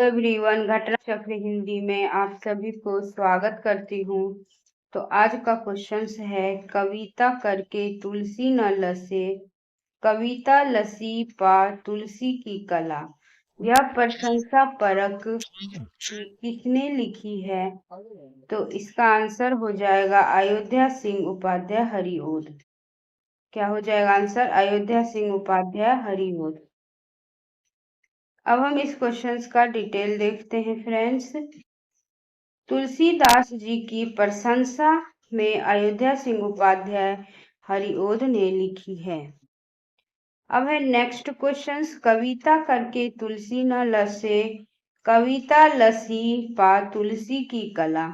Everyone, घटना चक्र हिंदी में आप सभी को स्वागत करती हूँ। तो आज का क्वेश्चन है, कविता करके तुलसी न लसे, कविता लसी पा तुलसी की कला। यह प्रशंसा परक किसने लिखी है? तो इसका आंसर हो जाएगा अयोध्या सिंह उपाध्याय हरिओद। क्या हो जाएगा आंसर? अयोध्या सिंह उपाध्याय हरिओद। अब हम इस क्वेश्चन का डिटेल देखते हैं फ्रेंड्स। तुलसीदास जी की प्रशंसा में अयोध्या सिंह उपाध्याय हरिओद ने लिखी है। अब है नेक्स्ट क्वेश्चन, कविता करके तुलसी न लसे, कविता लसी पा तुलसी की कला।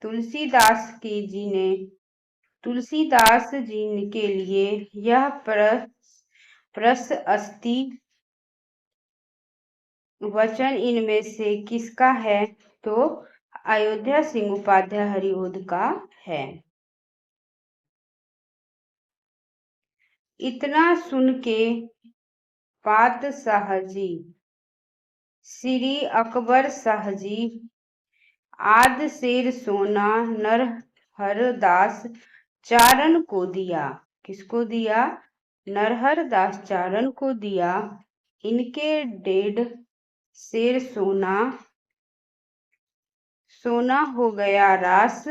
तुलसीदास जी के लिए यह प्रशस्ति वचन इनमें से किसका है? तो अयोध्या सिंह उपाध्याय हरिओद का है। इतना सुन के पात शाहजी, श्री अकबर शाहजी, आद शेर सोना नरहरदास चारण को दिया। किसको दिया? नरहरदास चारण को दिया। इनके 1.5 शेर सोना हो गया रास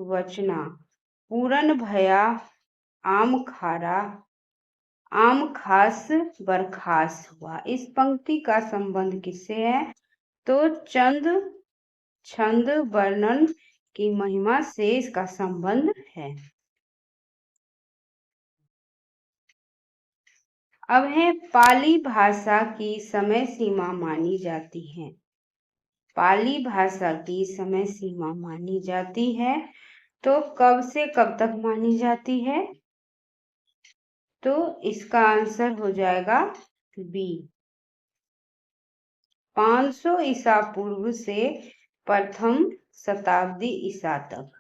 वचना, पूरन भया आम खास बरखास हुआ। इस पंक्ति का संबंध किससे है? तो छंद वर्णन की महिमा से इसका संबंध है। अब है, पाली भाषा की समय सीमा मानी जाती है। पाली भाषा की समय सीमा मानी जाती है तो कब से कब तक मानी जाती है? तो इसका आंसर हो जाएगा बी, 500 ईसा पूर्व से प्रथम शताब्दी ईसा तक।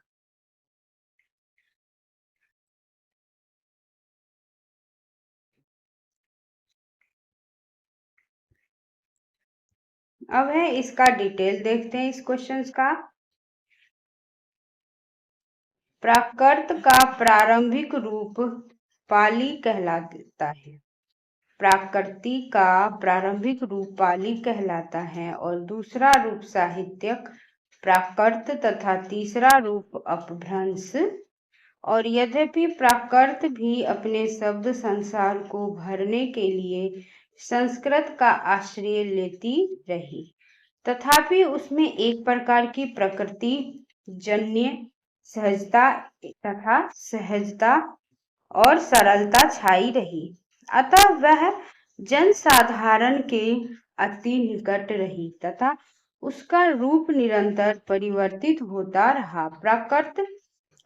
अब है इसका डिटेल देखते हैं इस क्वेश्चन का। प्राकृत का प्रारंभिक रूप पाली कहलाता है। प्राकृति का प्रारंभिक रूप पाली कहलाता है और दूसरा रूप साहित्यक प्राकृत तथा तीसरा रूप अपभ्रंश। और यद्यपि प्राकृत भी अपने शब्द संसार को भरने के लिए संस्कृत का आश्रय लेती रही, तथापि उसमें एक प्रकार की प्रकृति जन्य सहजता और सरलता छाई रही। अतः वह जनसाधारण के अति निकट रही तथा उसका रूप निरंतर परिवर्तित होता रहा। प्राकृत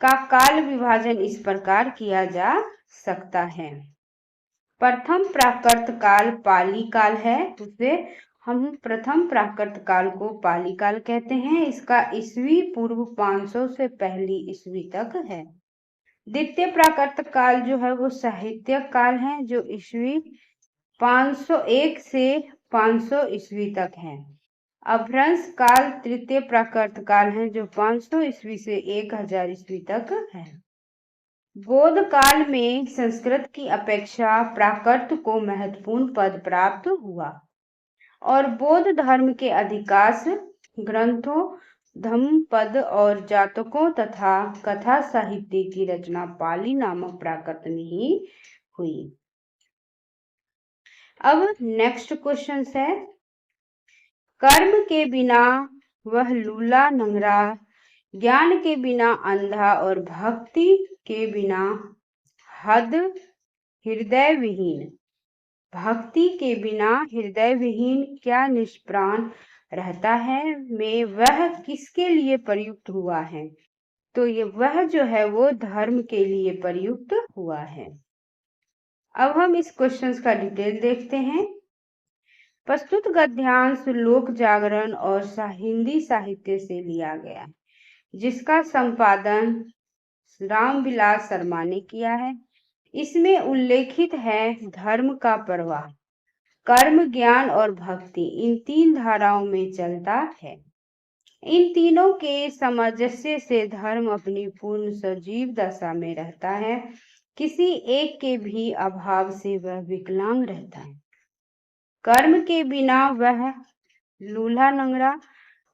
का काल विभाजन इस प्रकार किया जा सकता है। प्रथम प्राकृत काल पाली काल है, उसे हम प्रथम प्राकृत काल को पाली काल कहते हैं। इसका ईस्वी पूर्व 500 से पहली ईस्वी तक है। द्वितीय प्राकृत काल जो है वो साहित्यक काल है, जो ईस्वी 501 से 500 ईस्वी तक है। अपभ्रंश काल तृतीय प्राकृत काल है, जो 500 ईस्वी से 1000 ईस्वी तक है। बौद्ध काल में संस्कृत की अपेक्षा प्राकृत को महत्वपूर्ण पद प्राप्त हुआ और बौद्ध धर्म के अधिकांश ग्रंथों, धम्मपद और जातकों तथा कथा साहित्य की रचना पाली नामक प्राकृत में ही हुई। अब नेक्स्ट क्वेश्चन है, कर्म के बिना वह लूला लंगड़ा, ज्ञान के बिना अंधा और भक्ति के बिना हृदय विहीन। भक्ति के बिना हृदय विहीन क्या निष्प्राण रहता है में वह किसके लिए प्रयुक्त हुआ है? तो ये वह जो है वो धर्म के लिए प्रयुक्त हुआ है। अब हम इस क्वेश्चन का डिटेल देखते हैं। प्रस्तुत गद्यांश लोक जागरण और हिंदी साहित्य से लिया गया, जिसका संपादन रामविलास शर्मा ने किया है। इसमें उल्लेखित है धर्म का प्रवाह, कर्म, ज्ञान और भक्ति इन 3 धाराओं में चलता है। इन तीनों के सामंजस्य से धर्म अपनी पूर्ण सजीव दशा में रहता है। किसी एक के भी अभाव से वह विकलांग रहता है। कर्म के बिना वह लूला लंगड़ा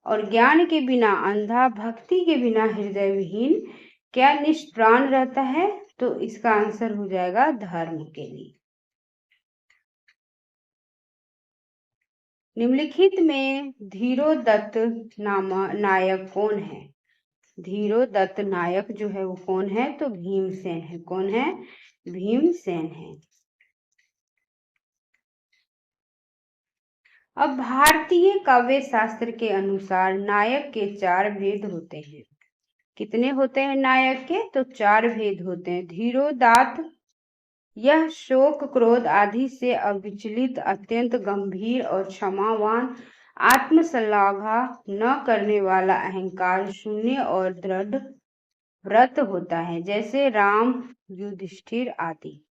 और ज्ञान के बिना अंधा, भक्ति के बिना हृदय विहीन, क्या निष्प्राण रहता है। तो इसका आंसर हो जाएगा धर्म के लिए। निम्नलिखित में धीरोदत्त नायक कौन है। धीरोदत्त नायक जो है वो कौन है, तो भीमसेन है। कौन है, भीमसेन है। अब भारतीय काव्य शास्त्र के अनुसार नायक के 4 भेद होते हैं। कितने होते हैं नायक के, तो 4 भेद होते हैं। धीरोदात्त, यह शोक क्रोध आदि से अविचलित, अत्यंत गंभीर और क्षमावान, आत्मश्लाघा न करने वाला, अहंकार शून्य और दृढ़ व्रत होता है, जैसे राम, युधिष्ठिर आदि।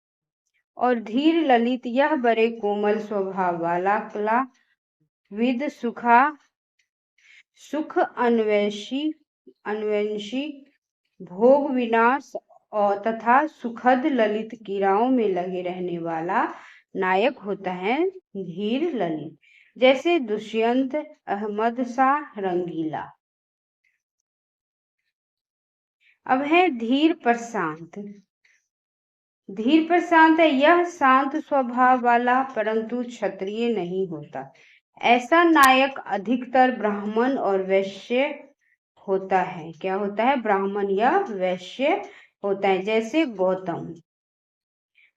और धीर ललित, यह बड़े कोमल स्वभाव वाला, कला विद, सुख अन्वेषी, भोग विनाश और तथा सुखद ललित क्रीड़ाओं में लगे रहने वाला नायक होता है धीर ललित, जैसे दुष्यंत, अहमद शाह, रंगीला। अब है धीर प्रशांत। धीर प्रशांत है, यह शांत स्वभाव वाला परंतु क्षत्रिय नहीं होता। ऐसा नायक अधिकतर ब्राह्मण और वैश्य होता है। क्या होता है, ब्राह्मण या वैश्य होता है, जैसे गौतम।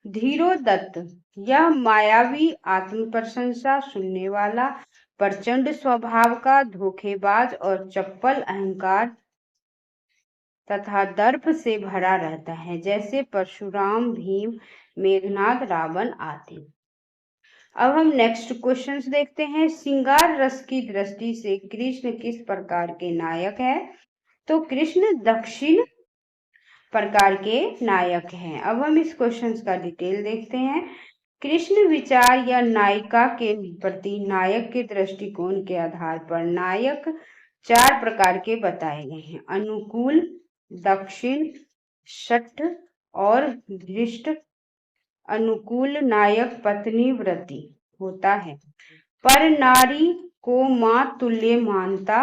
धीरोदत्त, यह मायावी, आत्म प्रशंसा सुनने वाला, प्रचंड स्वभाव का, धोखेबाज और चपल, अहंकार तथा दर्प से भरा रहता है, जैसे परशुराम, भीम, मेघनाद, रावण आदि। अब हम नेक्स्ट क्वेश्चंस देखते हैं। श्रृंगार रस की दृष्टि से कृष्ण किस प्रकार के नायक है, तो कृष्ण दक्षिण प्रकार के नायक हैं। अब हम इस क्वेश्चंस का डिटेल देखते हैं। कृष्ण विचार या नायिका के प्रति नायक के दृष्टिकोण के आधार पर नायक 4 प्रकार के बताए गए हैं। अनुकूल, दक्षिण, शठ और धृष्ट। अनुकूल नायक पत्नी व्रती होता है, पर नारी को मां तुल्य मानता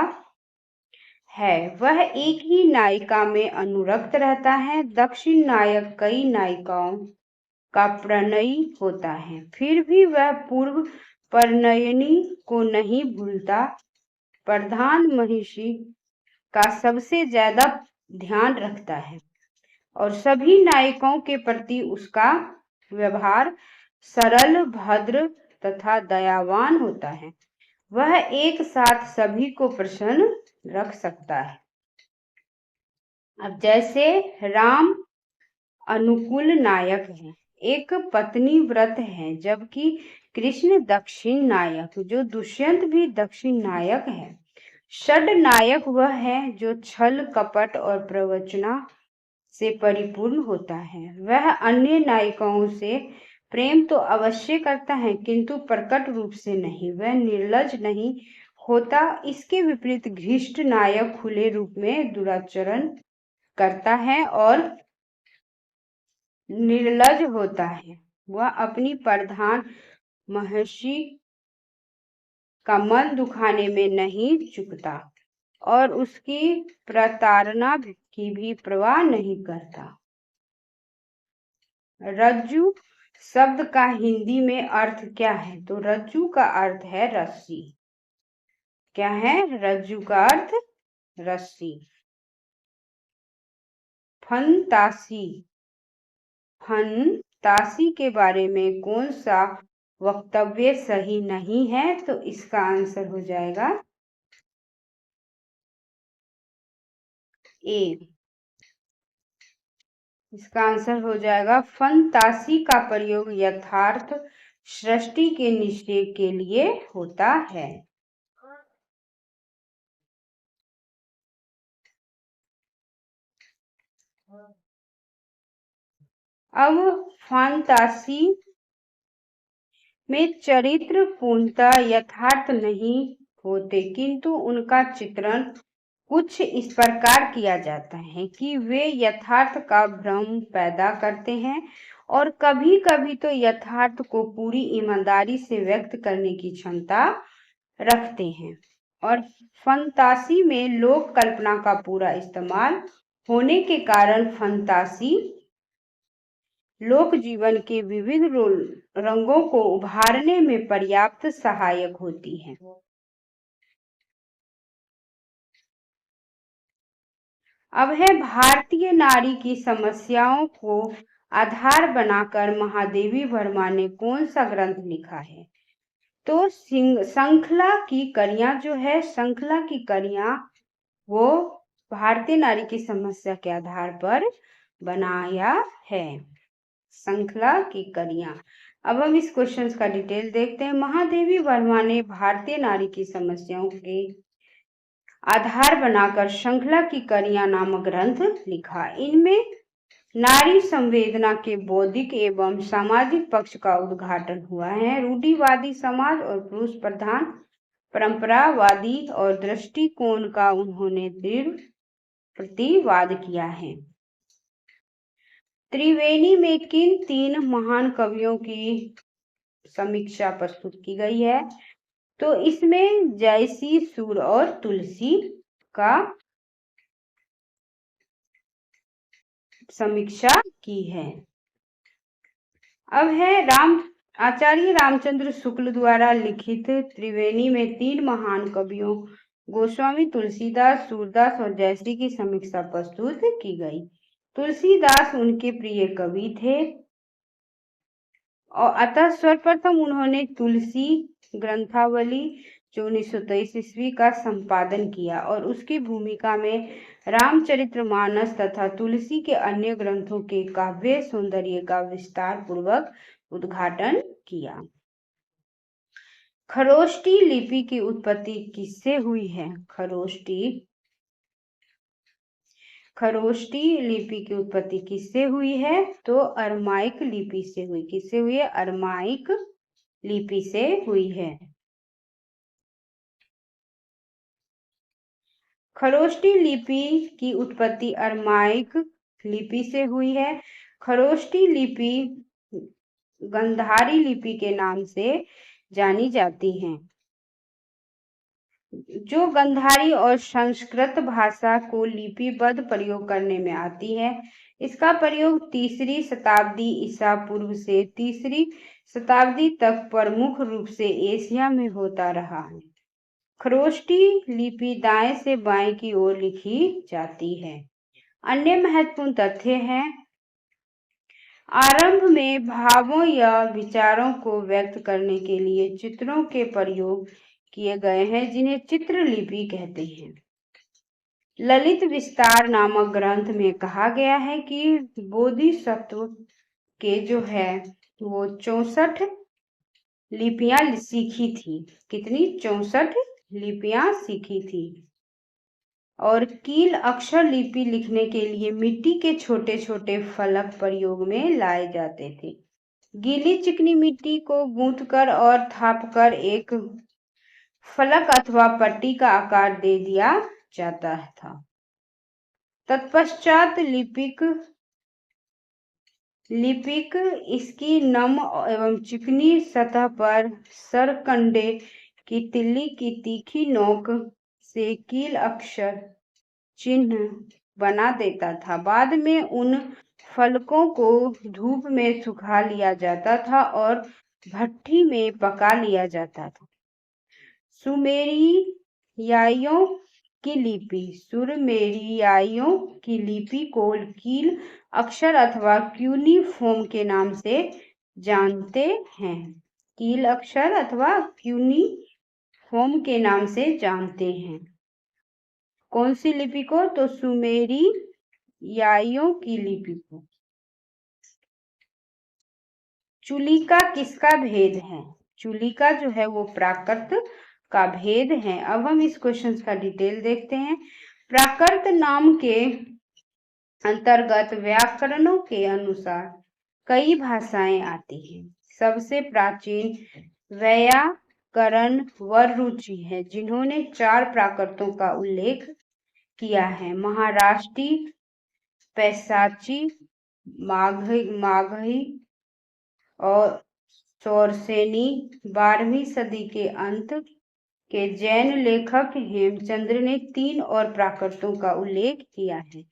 है, वह एक ही नायिका में अनुरक्त रहता है। दक्षिण नायक कई नायिकाओं का प्रणयी होता है, फिर भी वह पूर्व परिणयनी को नहीं भूलता। प्रधान महिषी का सबसे ज्यादा ध्यान रखता है और सभी नायकों के प्रति उसका व्यवहार सरल, भद्र तथा दयावान होता है। वह एक साथ सभी को प्रसन्न रख सकता है। अब जैसे राम अनुकूल नायक है, एक पत्नी व्रत है, जबकि कृष्ण दक्षिण नायक, जो दुष्यंत भी दक्षिण नायक है। षड नायक वह है जो छल, कपट और प्रवचना से परिपूर्ण होता है। वह अन्य नायिकाओं से प्रेम तो अवश्य करता है, किंतु प्रकट रूप से नहीं। वह निर्लज नहीं होता। इसके विपरीत घृष्ट नायक खुले रूप में दुराचरण करता है और निर्लज होता है। वह अपनी प्रधान महर्षि का मन दुखाने में नहीं चूकता और उसकी प्रताड़ना की भी परवाह नहीं करता। रज्जु शब्द का हिंदी में अर्थ क्या है, तो रज्जु का अर्थ है रस्सी। क्या है, रज्जु का अर्थ रस्सी। फंतासी, फंतासी के बारे में कौन सा वक्तव्य सही नहीं है, तो इसका आंसर हो जाएगा ए। इसका आंसर हो जाएगा फंतासी का प्रयोग यथार्थ सृष्टि के निश्चय के लिए होता है। अब फंतासी में चरित्र पूर्णतः यथार्थ नहीं होते, किंतु उनका चित्रण कुछ इस प्रकार किया जाता है कि वे यथार्थ का भ्रम पैदा करते हैं और कभी कभी तो यथार्थ को पूरी ईमानदारी से व्यक्त करने की क्षमता रखते हैं। और फंतासी में लोक कल्पना का पूरा इस्तेमाल होने के कारण फंतासी लोक जीवन के विविध रंगों को उभारने में पर्याप्त सहायक होती है। अब है भारतीय नारी की समस्याओं को आधार बनाकर महादेवी वर्मा ने कौन सा ग्रंथ लिखा है? तो श्रृंखला की कड़ियां जो है, श्रृंखला की कड़ियां वो भारतीय नारी की समस्या के आधार पर बनाया है। श्रृंखला की कड़ियां। अब हम इस क्वेश्चन का डिटेल देखते हैं। महादेवी वर्मा ने भारतीय नारी की समस्याओं के आधार बनाकर श्रृंखला की कड़ियां नामक ग्रंथ लिखा। इनमें नारी संवेदना के बौद्धिक एवं सामाजिक पक्ष का उद्घाटन हुआ है। रूढ़िवादी समाज और पुरुष प्रधान परंपरावादी और दृष्टिकोण का उन्होंने दृढ़ प्रतिवाद किया है। त्रिवेणी में किन 3 महान कवियों की समीक्षा प्रस्तुत की गई है? तो इसमें जयसी, सूर और तुलसी का समीक्षा की है। अब है आचार्य रामचंद्र शुक्ल द्वारा लिखित त्रिवेणी में 3 महान कवियों गोस्वामी, तुलसीदास, सूरदास और जयश्री की समीक्षा प्रस्तुत की गई। तुलसीदास उनके प्रिय कवि थे और अतः सर्वप्रथम उन्होंने तुलसी ग्रंथावली जो 1923 ईस्वी का संपादन किया और उसकी भूमिका में रामचरितमानस तथा तुलसी के अन्य ग्रंथों के काव्य सौंदर्य का विस्तार पूर्वक उद्घाटन किया। खरोष्टी लिपि की उत्पत्ति किससे हुई है? खरोष्टी लिपि की उत्पत्ति किससे हुई है? तो अरमाइक लिपि से हुई। किससे हुई है? अरमाइक लिपि से हुई है। खरोष्टी लिपि की उत्पत्ति अरमाइक लिपि से हुई है। खरोष्टी लिपि गंधारी लिपि के नाम से जानी जाती है, जो गंधारी और संस्कृत भाषा को लिपिबद्ध प्रयोग करने में आती है। इसका प्रयोग 3री शताब्दी ईसा पूर्व से 3री शताब्दी तक प्रमुख रूप से एशिया में होता रहा है। खरोष्टी लिपि दाएं से बाएं की ओर लिखी जाती है। अन्य महत्वपूर्ण तथ्य हैं। आरंभ में भावों या विचारों को व्यक्त करने के लिए चित्रों के प्रयोग किए गए हैं, जिन्हें चित्रलिपि कहते हैं। ललित विस्तार नामक ग्रंथ में कहा गया है कि बोधिसत्व के जो है वो 64 लिपियां सीखी थी। कितनी? 64 लिपियां सीखी थी। और कील अक्षर लिपि लिखने के लिए मिट्टी के छोटे छोटे फलक प्रयोग में लाए जाते थे। गीली चिकनी मिट्टी को गूंथकर और थापकर एक फलक अथवा पट्टी का आकार दे दिया जाता था। तत्पश्चात लिपिक इसकी नम एवं चिकनी सतह पर सरकंडे की तिल्ली की तीखी नोक से कील अक्षर चिन्ह बना देता था। बाद में उन फलकों को धूप में सुखा लिया जाता था और भट्ठी में पका लिया जाता था। सुमेरियाइयों की लिपि को कील अक्षर अथवा क्यूनिफॉर्म के नाम से जानते हैं। कील अक्षर अथवा क्यूनिफॉर्म के नाम से जानते हैं। कौन सी लिपि को? तो सुमेरियाइयों की लिपि को। चुलिका किसका भेद है? चुलिका जो है वो प्राकृत का भेद है। अब हम इस क्वेश्चन का डिटेल देखते हैं। प्राकृत नाम के अंतर्गत व्याकरणों के अनुसार कई भाषाएं आती हैं। सबसे प्राचीन वैयाकरण वररुचि है, जिन्होंने 4 प्राकृतों का उल्लेख किया है। महाराष्ट्री, पैसाची, मागही और शौरसेनी। 12वीं सदी के अंत के जैन लेखक हेमचंद्र ने 3 और प्राकृतों का उल्लेख किया है।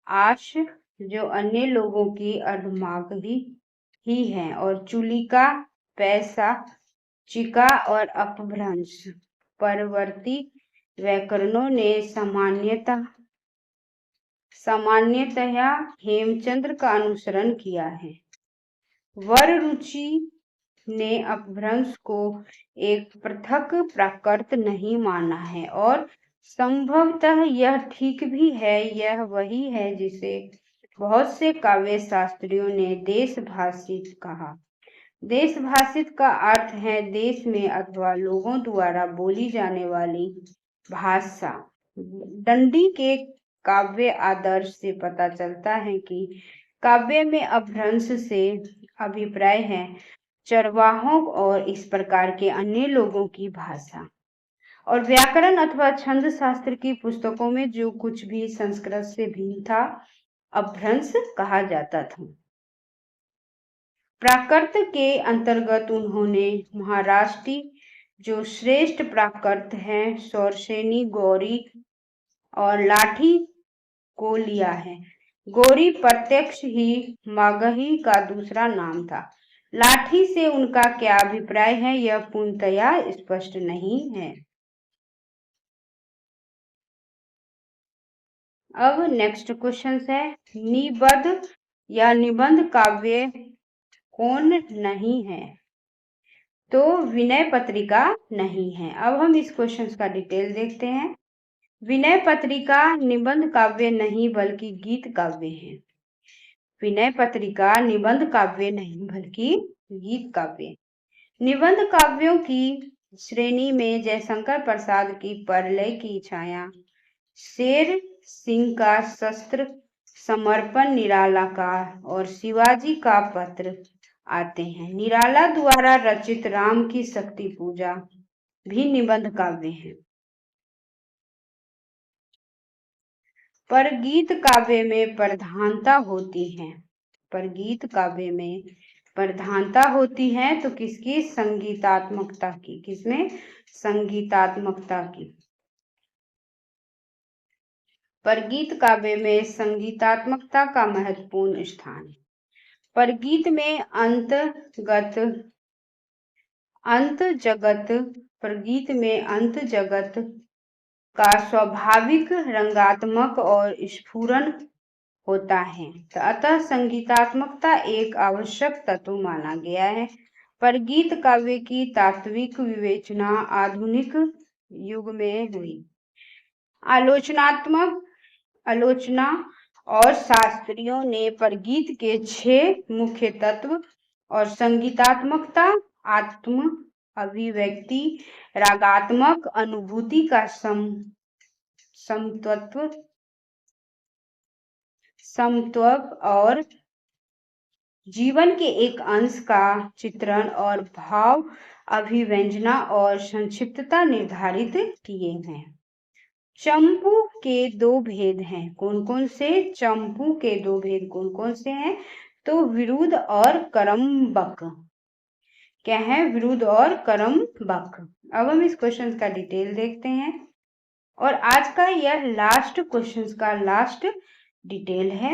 आश, जो अन्य लोगों की अर्धमागधी ही है, और चुलिका, पैसा, चिका और अपभ्रंश। परवर्ती व्याकरणों ने सामान्यतया हेमचंद्र का अनुसरण किया है। वररुचि ने अपभ्रंश को एक पृथक प्राकृत नहीं माना है, और संभवतः यह ठीक भी है। यह वही है जिसे बहुत से काव्य शास्त्रियों ने देशभाषित कहा। देशभाषित का अर्थ है देश में अथवा लोगों द्वारा बोली जाने वाली भाषा। दंडी के काव्य आदर्श से पता चलता है कि काव्य में अपभ्रंश से अभिप्राय है चरवाहों और इस प्रकार के अन्य लोगों की भाषा। और व्याकरण अथवा छंद शास्त्र की पुस्तकों में जो कुछ भी संस्कृत से भिन्न था, अपभ्रंश कहा जाता था। प्राकृत के अंतर्गत उन्होंने महाराष्ट्री, जो श्रेष्ठ प्राकृत हैं, शौरसेनी, गौरी और लाठी को लिया है। गौरी प्रत्यक्ष ही मागही का दूसरा नाम था। लाठी से उनका क्या अभिप्राय है, यह पूर्णतया स्पष्ट नहीं है। अब नेक्स्ट क्वेश्चन है, निबद्ध या निबंध काव्य कौन नहीं है? तो विनय पत्रिका नहीं है। अब हम इस क्वेश्चन का डिटेल देखते हैं। विनय पत्रिका निबंध काव्य नहीं बल्कि गीत काव्य है। विनय पत्रिका निबंध काव्य नहीं बल्कि गीत काव्य। निबंध काव्यों की श्रेणी में जयशंकर प्रसाद की परलय की छाया, शेर सिंह का शस्त्र समर्पण, निराला का और शिवाजी का पत्र आते हैं। निराला द्वारा रचित राम की शक्ति पूजा भी निबंध काव्य है। पर गीत काव्य में प्रधानता होती है। पर गीत काव्य में प्रधानता होती है तो किसकी? संगीतात्मकता की। किसमें? संगीतात्मकता की। पर गीत काव्य में संगीतात्मकता का महत्वपूर्ण स्थान है। पर गीत में अंत जगत का स्वाभाविक रंगात्मक और स्फुरन होता है, अतः संगीतात्मकता एक आवश्यक तत्व माना गया है। पर गीत काव्य की तात्विक विवेचना आधुनिक युग में हुई। आलोचना और शास्त्रियों ने परगीत के 6 मुख्य तत्व और संगीतात्मकता, आत्म अभिव्यक्ति, रागात्मक अनुभूति का समत्व और जीवन के एक अंश का चित्रण और भाव अभिव्यंजना और संक्षिप्तता निर्धारित किए हैं। चंपू के 2 भेद हैं। कौन कौन से? चंपू के 2 भेद कौन कौन से हैं? तो विरुद्ध और करम्बक। क्या है? विरुद्ध और करम्बक। अब हम इस क्वेश्चन का डिटेल देखते हैं, और आज का यह लास्ट क्वेश्चन का लास्ट डिटेल है।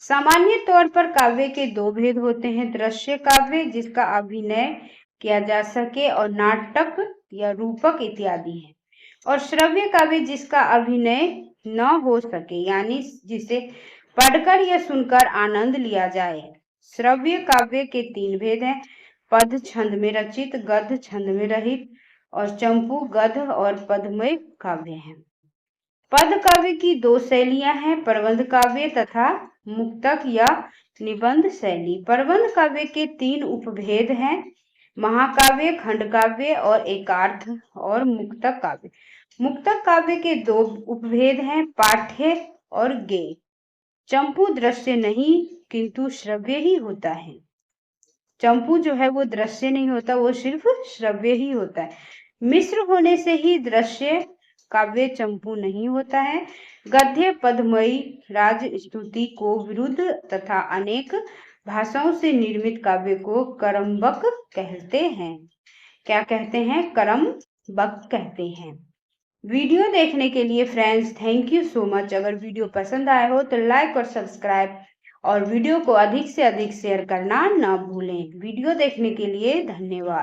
सामान्य तौर पर काव्य के 2 भेद होते हैं, दृश्य काव्य जिसका अभिनय किया जा सके और नाटक या रूपक इत्यादि है, और श्रव्य काव्य जिसका अभिनय न हो सके, यानी जिसे पढ़कर या सुनकर आनंद लिया जाए। श्रव्य काव्य के 3 भेद हैं, पद छंद में रचित, गद्य छंद में रहित, और चंपू गद्य और पदमय काव्य है। पद काव्य की 2 शैलियां हैं, प्रबंध काव्य तथा मुक्तक या निबंध शैली। प्रबंध काव्य के 3 उपभेद हैं, महाकाव्य, खंड काव्य और एकार्थ और मुक्तक काव्य। मुक्तक काव्य के 2 उपभेद हैं, पाठ्य और गेय। चंपू दृश्य नहीं किंतु श्रव्य ही होता है। चंपू जो है वो दृश्य नहीं होता, वो सिर्फ श्रव्य ही होता है। मिश्र होने से ही दृश्य काव्य चंपू नहीं होता है। गद्य पद्मयी राजस्तुति को विरुद्ध तथा अनेक भाषाओं से निर्मित काव्य को करम्बक कहते हैं। क्या कहते हैं? करम्बक कहते हैं। वीडियो देखने के लिए friends thank you so much. अगर वीडियो पसंद आए हो तो लाइक और सब्सक्राइब और वीडियो को अधिक से अधिक शेयर करना ना भूलें। वीडियो देखने के लिए धन्यवाद।